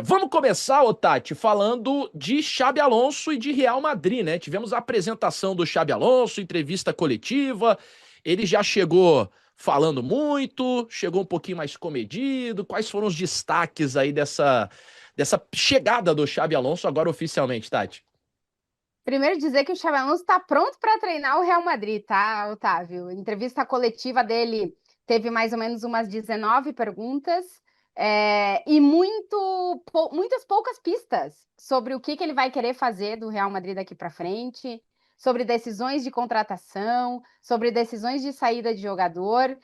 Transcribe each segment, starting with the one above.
Vamos começar, ô Tati, falando de Xabi Alonso e de Real Madrid, né? Tivemos a apresentação do Xabi Alonso, entrevista coletiva. Ele já chegou falando muito, chegou um pouquinho mais comedido. Quais foram os destaques aí dessa chegada do Xabi Alonso agora oficialmente, Tati? Primeiro dizer que o Xabi Alonso está pronto para treinar o Real Madrid, tá, Otávio? Entrevista coletiva dele teve mais ou menos umas 19 perguntas e muitas poucas pistas sobre o que ele vai querer fazer do Real Madrid daqui para frente, sobre decisões de contratação, sobre decisões de saída de jogador.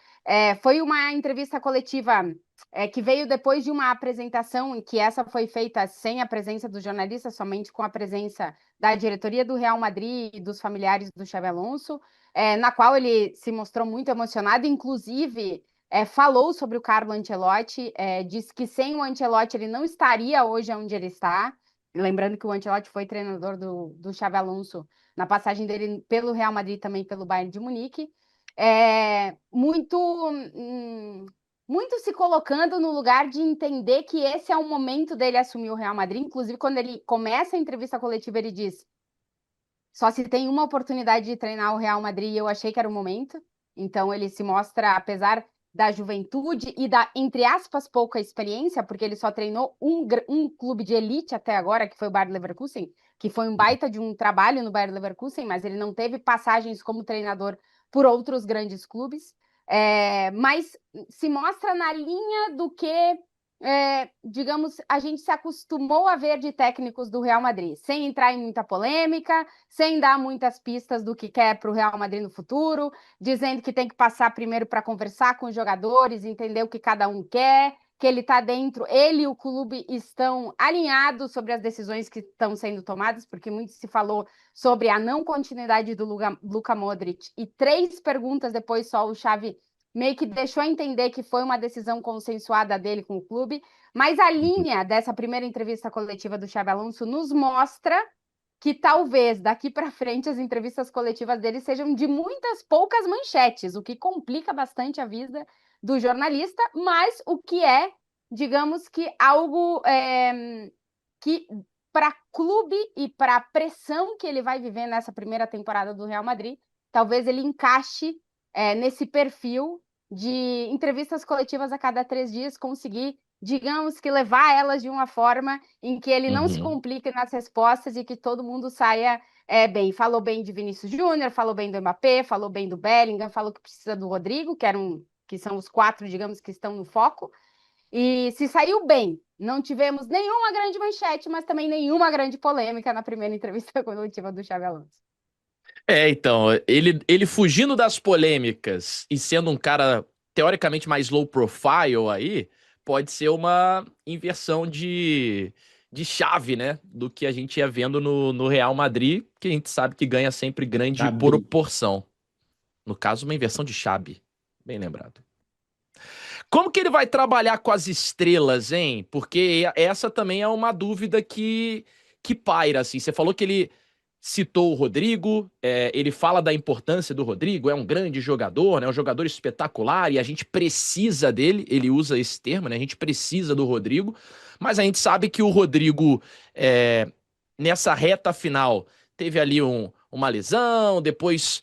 Foi uma entrevista coletiva que veio depois de uma apresentação em que essa foi feita sem a presença dos jornalistas, somente com a presença da diretoria do Real Madrid e dos familiares do Xabi Alonso, na qual ele se mostrou muito emocionado, inclusive falou sobre o Carlo Ancelotti, disse que sem o Ancelotti ele não estaria hoje onde ele está, lembrando que o Ancelotti foi treinador do Xabi Alonso na passagem dele pelo Real Madrid e também pelo Bayern de Munique, muito se colocando no lugar de entender que esse é o momento dele assumir o Real Madrid. Inclusive, quando ele começa a entrevista coletiva, ele diz: só se tem uma oportunidade de treinar o Real Madrid, e eu achei que era o momento. Então, ele se mostra, apesar da juventude e da, entre aspas, pouca experiência, porque ele só treinou um clube de elite até agora, que foi o Bayer Leverkusen, que foi um baita de um trabalho no Bayer Leverkusen, mas ele não teve passagens como treinador por outros grandes clubes. Mas se mostra na linha do que, digamos, a gente se acostumou a ver de técnicos do Real Madrid, sem entrar em muita polêmica, sem dar muitas pistas do que quer para o Real Madrid no futuro, dizendo que tem que passar primeiro para conversar com os jogadores, entender o que cada um quer, que ele está dentro, ele e o clube estão alinhados sobre as decisões que estão sendo tomadas, porque muito se falou sobre a não continuidade do Luka Modric, e 3 perguntas depois só o Xavi meio que deixou entender que foi uma decisão consensuada dele com o clube, mas a Uhum. linha dessa primeira entrevista coletiva do Xabi Alonso nos mostra que talvez daqui para frente as entrevistas coletivas dele sejam de muitas poucas manchetes, o que complica bastante a vida do jornalista, mas o que é, digamos que algo que para clube e para a pressão que ele vai viver nessa primeira temporada do Real Madrid, talvez ele encaixe nesse perfil de entrevistas coletivas a cada 3 dias, conseguir, digamos que levar elas de uma forma em que ele não se Uhum. complique nas respostas e que todo mundo saia bem. Falou bem de Vinícius Júnior, falou bem do Mbappé, falou bem do Bellingham, falou que precisa do Rodrigo, que são os 4, digamos, que estão no foco. E se saiu bem, não tivemos nenhuma grande manchete, mas também nenhuma grande polêmica na primeira entrevista coletiva do Xabi Alonso. Então, ele fugindo das polêmicas e sendo um cara teoricamente mais low profile aí, pode ser uma inversão de chave, né? Do que a gente ia vendo no Real Madrid, que a gente sabe que ganha sempre grande Cabri. proporção. No caso, uma inversão de chave. Bem lembrado. Como que ele vai trabalhar com as estrelas, hein? Porque essa também é uma dúvida que paira, assim. Você falou que ele citou o Rodrigo, ele fala da importância do Rodrigo, é um grande jogador, né? Um jogador espetacular e a gente precisa dele, ele usa esse termo, né? A gente precisa do Rodrigo, mas a gente sabe que o Rodrigo, nessa reta final, teve ali uma lesão, depois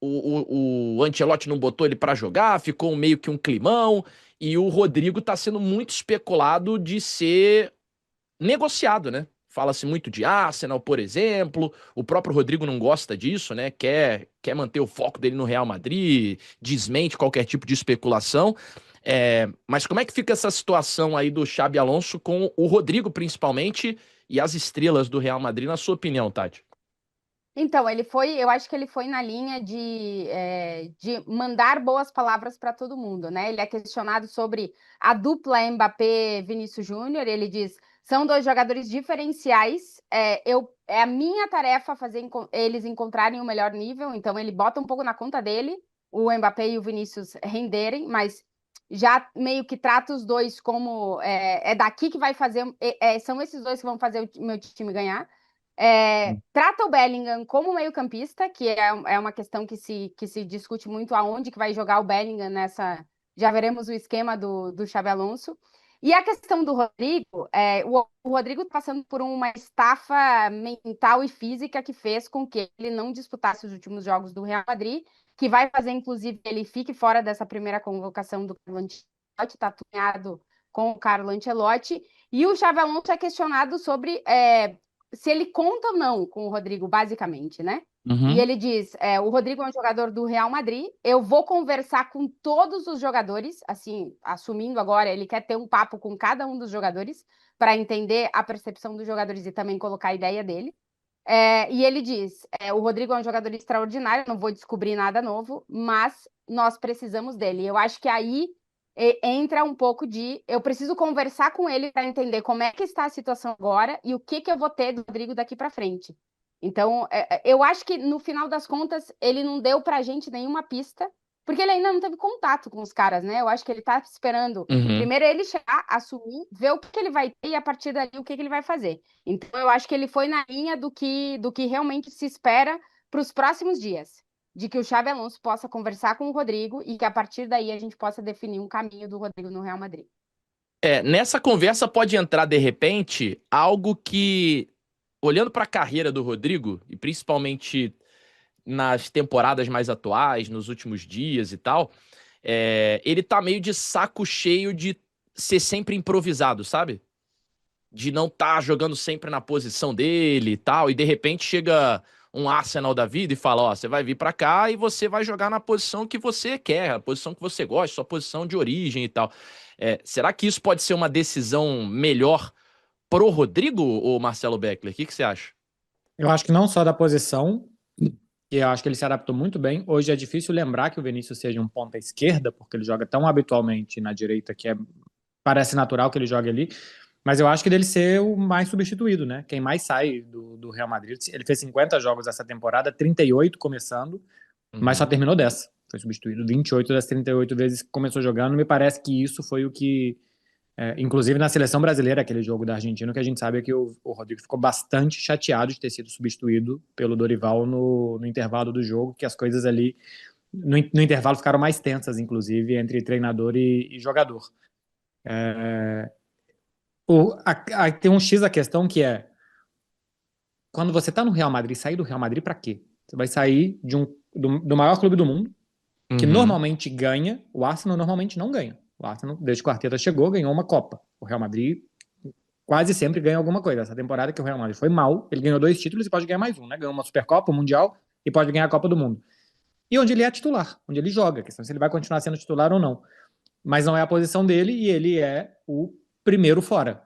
o Ancelotti não botou ele pra jogar, ficou meio que um climão, e o Rodrigo tá sendo muito especulado de ser negociado, né? Fala-se muito de Arsenal, por exemplo. O próprio Rodrigo não gosta disso, né? Quer manter o foco dele no Real Madrid, desmente qualquer tipo de especulação. Mas como é que fica essa situação aí do Xabi Alonso com o Rodrigo, principalmente, e as estrelas do Real Madrid, na sua opinião, Tati? Então, eu acho que ele foi na linha de mandar boas palavras para todo mundo, né? Ele é questionado sobre a dupla Mbappé-Vinícius Júnior, ele diz, são 2 jogadores diferenciais, é a minha tarefa fazer eles encontrarem o melhor nível, então ele bota um pouco na conta dele, o Mbappé e o Vinícius renderem, mas já meio que trata os dois como daqui que vai fazer, são esses dois que vão fazer o meu time ganhar. Trata o Bellingham como meio-campista, que é uma questão que se discute muito aonde que vai jogar o Bellingham nessa. Já veremos o esquema do Xabi Alonso. E a questão do Rodrigo, o Rodrigo está passando por uma estafa mental e física que fez com que ele não disputasse os últimos jogos do Real Madrid, que vai fazer, inclusive, que ele fique fora dessa primeira convocação do Carlo Ancelotti, está tunhado com o Carlo Ancelotti. E o Xabi Alonso é questionado sobre se ele conta ou não com o Rodrigo, basicamente, né? E Uhum. ele diz: o Rodrigo é um jogador do Real Madrid, eu vou conversar com todos os jogadores, assim, assumindo agora, ele quer ter um papo com cada um dos jogadores para entender a percepção dos jogadores e também colocar a ideia dele. E ele diz: o Rodrigo é um jogador extraordinário, não vou descobrir nada novo, mas nós precisamos dele. Eu acho que aí entra um pouco de eu preciso conversar com ele para entender como é que está a situação agora e o que eu vou ter do Rodrigo daqui para frente. Então, eu acho que no final das contas ele não deu para a gente nenhuma pista, porque ele ainda não teve contato com os caras, né? Eu acho que ele está esperando Uhum. primeiro ele chegar, assumir, ver o que ele vai ter e a partir dali o que ele vai fazer. Então, eu acho que ele foi na linha do que realmente se espera para os próximos dias, de que o Xabi Alonso possa conversar com o Rodrigo e que a partir daí a gente possa definir um caminho do Rodrigo no Real Madrid. Nessa conversa pode entrar, de repente, algo que, olhando para a carreira do Rodrigo, e principalmente nas temporadas mais atuais, nos últimos dias e tal, ele tá meio de saco cheio de ser sempre improvisado, sabe? De não estar jogando sempre na posição dele e tal, e de repente chega um Arsenal da vida e fala, ó, você vai vir pra cá e você vai jogar na posição que você quer, a posição que você gosta, sua posição de origem e tal. Será que isso pode ser uma decisão melhor pro Rodrigo, ou Marcelo Beckler? O que você acha? Eu acho que não só da posição, e eu acho que ele se adaptou muito bem. Hoje é difícil lembrar que o Vinícius seja um ponta esquerda, porque ele joga tão habitualmente na direita que parece natural que ele jogue ali. Mas eu acho que dele ser o mais substituído, né? Quem mais sai do Real Madrid. Ele fez 50 jogos essa temporada, 38 começando, mas só Uhum. terminou 10. Foi substituído 28 das 38 vezes que começou jogando. Me parece que isso foi o que inclusive na seleção brasileira, aquele jogo da Argentina, que a gente sabe que o Rodrigo ficou bastante chateado de ter sido substituído pelo Dorival no intervalo do jogo, que as coisas ali no intervalo ficaram mais tensas, inclusive, entre treinador e jogador. Tem um X a questão que é, quando você tá no Real Madrid, sair do Real Madrid para quê? Você vai sair do maior clube do mundo, que Uhum. normalmente ganha, o Arsenal normalmente não ganha. O Arsenal, desde que o Arteta chegou, ganhou uma Copa. O Real Madrid quase sempre ganha alguma coisa. Essa temporada que o Real Madrid foi mal, ele ganhou 2 títulos e pode ganhar mais um, né? Ganhou uma Supercopa, um Mundial e pode ganhar a Copa do Mundo. E onde ele é titular, onde ele joga, a questão é se ele vai continuar sendo titular ou não. Mas não é a posição dele e ele é o primeiro fora.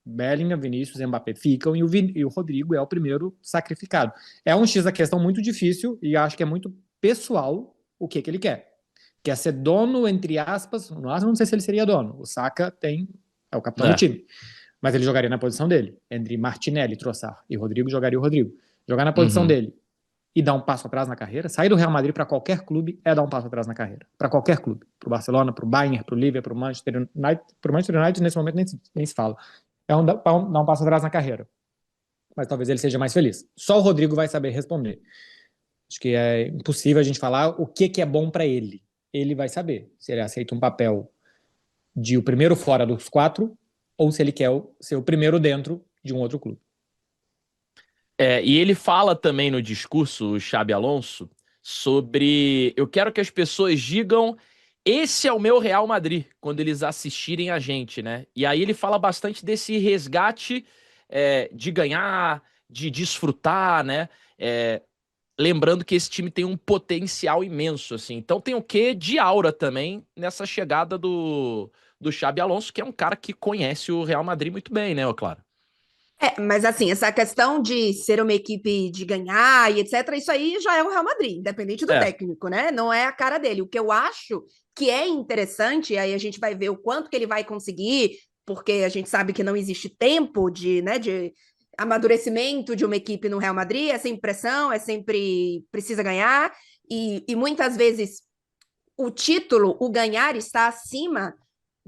Bellingham, Vinícius, Mbappé ficam e o Rodrigo é o primeiro sacrificado. É um X da questão muito difícil e acho que é muito pessoal o que ele quer. Quer ser dono, entre aspas, no Arsenal não sei se ele seria dono. O Saka é o capitão do É. time. Mas ele jogaria na posição dele. Entre Martinelli, Trossard e Rodrigo, jogaria o Rodrigo. Jogar na posição Uhum. dele e dar um passo atrás na carreira, sair do Real Madrid para qualquer clube é dar um passo atrás na carreira. Para qualquer clube. Para o Barcelona, para o Bayern, para o Liverpool, para o Manchester United. Para o Manchester United, nesse momento, nem se fala. Dar um passo atrás na carreira. Mas talvez ele seja mais feliz. Só o Rodrigo vai saber responder. Acho que é impossível a gente falar o que é bom para ele. Ele vai saber se ele aceita um papel de o primeiro fora dos 4 ou se ele quer ser o primeiro dentro de um outro clube. E ele fala também no discurso, o Xabi Alonso, sobre eu quero que as pessoas digam esse é o meu Real Madrid, quando eles assistirem a gente, né? E aí ele fala bastante desse resgate de ganhar, de desfrutar, né? Lembrando que esse time tem um potencial imenso, assim. Então tem o quê de aura também nessa chegada do Xabi Alonso, que é um cara que conhece o Real Madrid muito bem, né, ô Clara? Mas assim, essa questão de ser uma equipe de ganhar e etc., isso aí já é o Real Madrid, independente do É. técnico, né? Não é a cara dele. O que eu acho que é interessante, aí a gente vai ver o quanto que ele vai conseguir, porque a gente sabe que não existe tempo de amadurecimento de uma equipe no Real Madrid, é sempre pressão, é sempre precisa ganhar, e muitas vezes o título, o ganhar está acima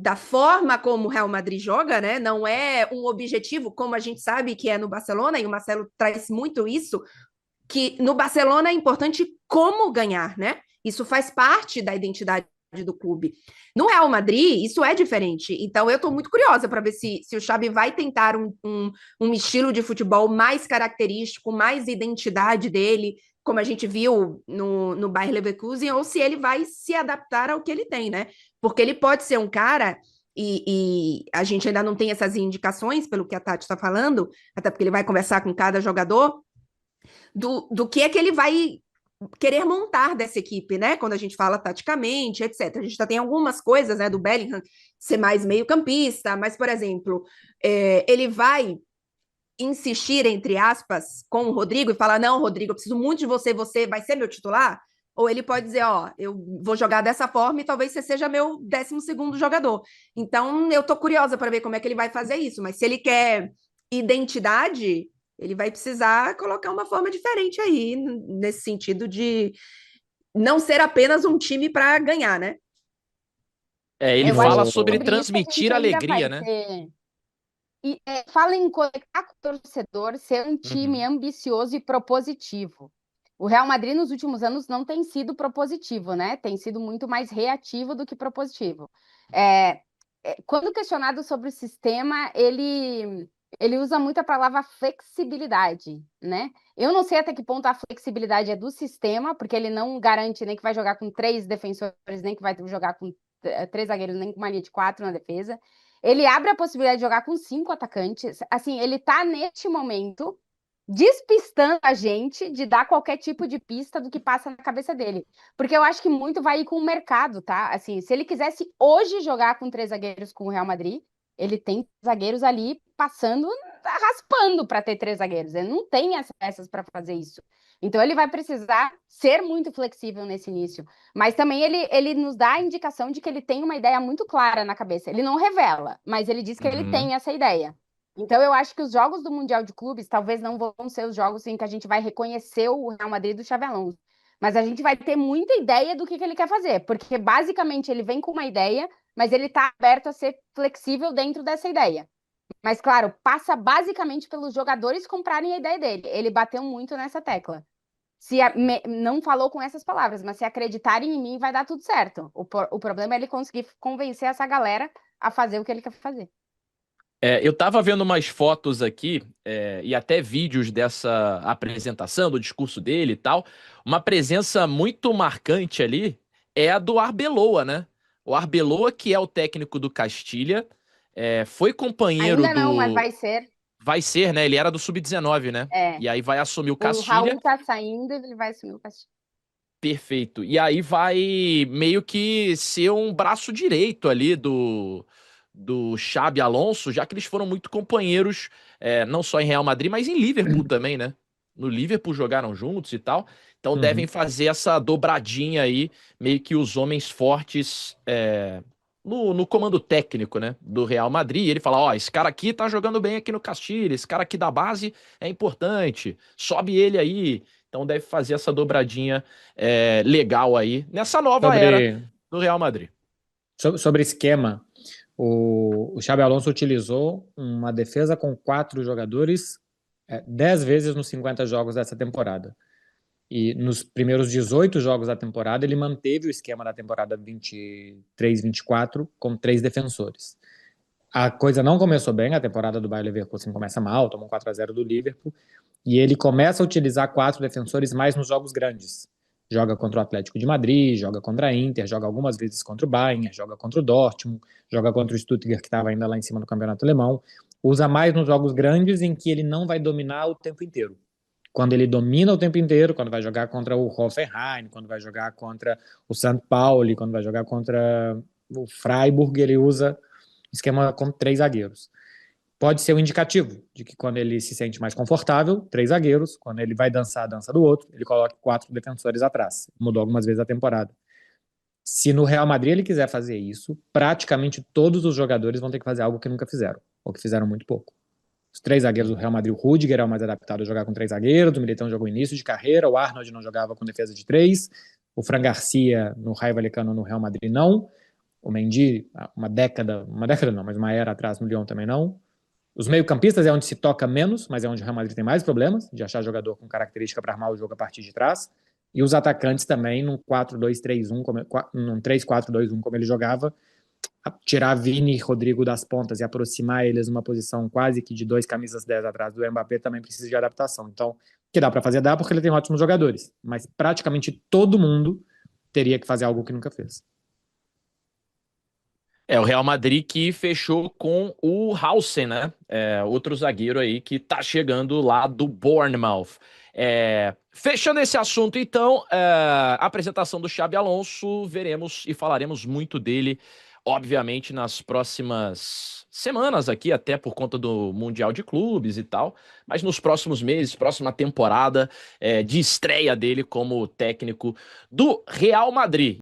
da forma como o Real Madrid joga, né? Não é um objetivo, como a gente sabe que é no Barcelona, e o Marcelo traz muito isso, que no Barcelona é importante como ganhar, né? Isso faz parte da identidade do clube. No Real Madrid, isso é diferente. Então, eu estou muito curiosa para ver se o Xabi vai tentar um estilo de futebol mais característico, mais identidade dele, como a gente viu no Bayer Leverkusen, ou se ele vai se adaptar ao que ele tem, né? Porque ele pode ser um cara, e a gente ainda não tem essas indicações, pelo que a Tati está falando, até porque ele vai conversar com cada jogador, do que é que ele vai querer montar dessa equipe, né? Quando a gente fala taticamente, etc. A gente já tem algumas coisas, né, do Bellingham ser mais meio-campista, mas, por exemplo, ele vai insistir, entre aspas, com o Rodrigo e falar: não, Rodrigo, eu preciso muito de você, você vai ser meu titular? Ou ele pode dizer: ó, eu vou jogar dessa forma e talvez você seja meu 12º jogador. Então, eu tô curiosa para ver como é que ele vai fazer isso, mas se ele quer identidade, ele vai precisar colocar uma forma diferente aí, nesse sentido de não ser apenas um time para ganhar, né? Ele Eu fala acho que sobre sobre isso a transmitir gente ainda alegria, vai né? ter. E fala em conectar com o torcedor, ser um time ambicioso e propositivo. O Real Madrid nos últimos anos não tem sido propositivo, né? Tem sido muito mais reativo do que propositivo. Quando questionado sobre o sistema, ele usa muito a palavra flexibilidade, né? Eu não sei até que ponto a flexibilidade é do sistema, porque ele não garante nem que vai jogar com 3 defensores, nem que vai jogar com 3 zagueiros, nem com uma linha de 4 na defesa. Ele abre a possibilidade de jogar com 5 atacantes. Assim, ele tá neste momento despistando a gente de dar qualquer tipo de pista do que passa na cabeça dele. Porque eu acho que muito vai ir com o mercado, tá? Assim, se ele quisesse hoje jogar com 3 zagueiros com o Real Madrid, ele tem zagueiros ali passando, raspando para ter 3 zagueiros. Ele não tem as peças para fazer isso. Então ele vai precisar ser muito flexível nesse início. Mas também ele nos dá a indicação de que ele tem uma ideia muito clara na cabeça. Ele não revela, mas ele diz que ele tem essa ideia. Então eu acho que os jogos do Mundial de Clubes talvez não vão ser os jogos em que a gente vai reconhecer o Real Madrid do Xabi Alonso. Mas a gente vai ter muita ideia do que ele quer fazer, porque basicamente ele vem com uma ideia, mas ele está aberto a ser flexível dentro dessa ideia. Mas, claro, passa basicamente pelos jogadores comprarem a ideia dele. Ele bateu muito nessa tecla. Não falou com essas palavras, mas se acreditarem em mim, vai dar tudo certo. O problema é ele conseguir convencer essa galera a fazer o que ele quer fazer. Eu tava vendo umas fotos aqui, e até vídeos dessa apresentação, do discurso dele e tal. Uma presença muito marcante ali é a do Arbeloa, né? O Arbeloa, que é o técnico do Castilha, foi companheiro Ainda não, mas vai ser. Vai ser, né? Ele era do Sub-19, né? E aí vai assumir o O Castilha. Raul tá saindo, ele vai assumir o Castilha. Perfeito. E aí vai meio que ser um braço direito ali do Xabi Alonso, já que eles foram muito companheiros, não só em Real Madrid, mas em Liverpool também, né? No Liverpool jogaram juntos e tal. Então devem fazer essa dobradinha aí, meio que os homens fortes no comando técnico, né? Do Real Madrid. E ele fala: ó, esse cara aqui tá jogando bem aqui no Castilho, esse cara aqui da base é importante, sobe ele aí. Então deve fazer essa dobradinha legal aí, nessa nova era do Real Madrid. Sobre esquema, o Xabi Alonso utilizou uma defesa com 4 jogadores 10 vezes nos 50 jogos dessa temporada. E nos primeiros 18 jogos da temporada, ele manteve o esquema da temporada 23-24 com 3 defensores. A coisa não começou bem, a temporada do Bayer Leverkusen começa mal, toma um 4-0 do Liverpool, e ele começa a utilizar 4 defensores mais nos jogos grandes. Joga contra o Atlético de Madrid, joga contra a Inter, joga algumas vezes contra o Bayern, joga contra o Dortmund, joga contra o Stuttgart, que estava ainda lá em cima do campeonato alemão. Usa mais nos jogos grandes em que ele não vai dominar o tempo inteiro. Quando ele domina o tempo inteiro, quando vai jogar contra o Hoffenheim, quando vai jogar contra o St. Pauli, quando vai jogar contra o Freiburg, ele usa esquema com 3 zagueiros. Pode ser um indicativo de que quando ele se sente mais confortável, 3 zagueiros, quando ele vai dançar a dança do outro, ele coloca 4 defensores atrás. Mudou algumas vezes a temporada. Se no Real Madrid ele quiser fazer isso, praticamente todos os jogadores vão ter que fazer algo que nunca fizeram, ou que fizeram muito pouco. Os 3 zagueiros do Real Madrid, o Rudiger é o mais adaptado a jogar com 3 zagueiros, o Militão jogou início de carreira, o Arnold não jogava com defesa de 3, o Fran Garcia no Rayo Vallecano no Real Madrid não, o Mendy, uma década não, mas uma era atrás no Lyon também não. Os meio-campistas é onde se toca menos, mas é onde o Real Madrid tem mais problemas de achar jogador com característica para armar o jogo a partir de trás. E os atacantes também, num 4-2-3-1, num 3-4-2-1, como ele jogava, tirar Vini e Rodrigo das pontas e aproximar eles numa posição quase que de 2 camisas 10 atrás do Mbappé também precisa de adaptação. Então, o que dá para fazer, dá, porque ele tem ótimos jogadores. Mas praticamente todo mundo teria que fazer algo que nunca fez. O Real Madrid que fechou com o Hausen, né? Outro zagueiro aí que tá chegando lá do Bournemouth. Fechando esse assunto, então, a apresentação do Xabi Alonso, veremos e falaremos muito dele, obviamente, nas próximas semanas aqui, até por conta do Mundial de Clubes e tal, mas nos próximos meses, próxima temporada de estreia dele como técnico do Real Madrid.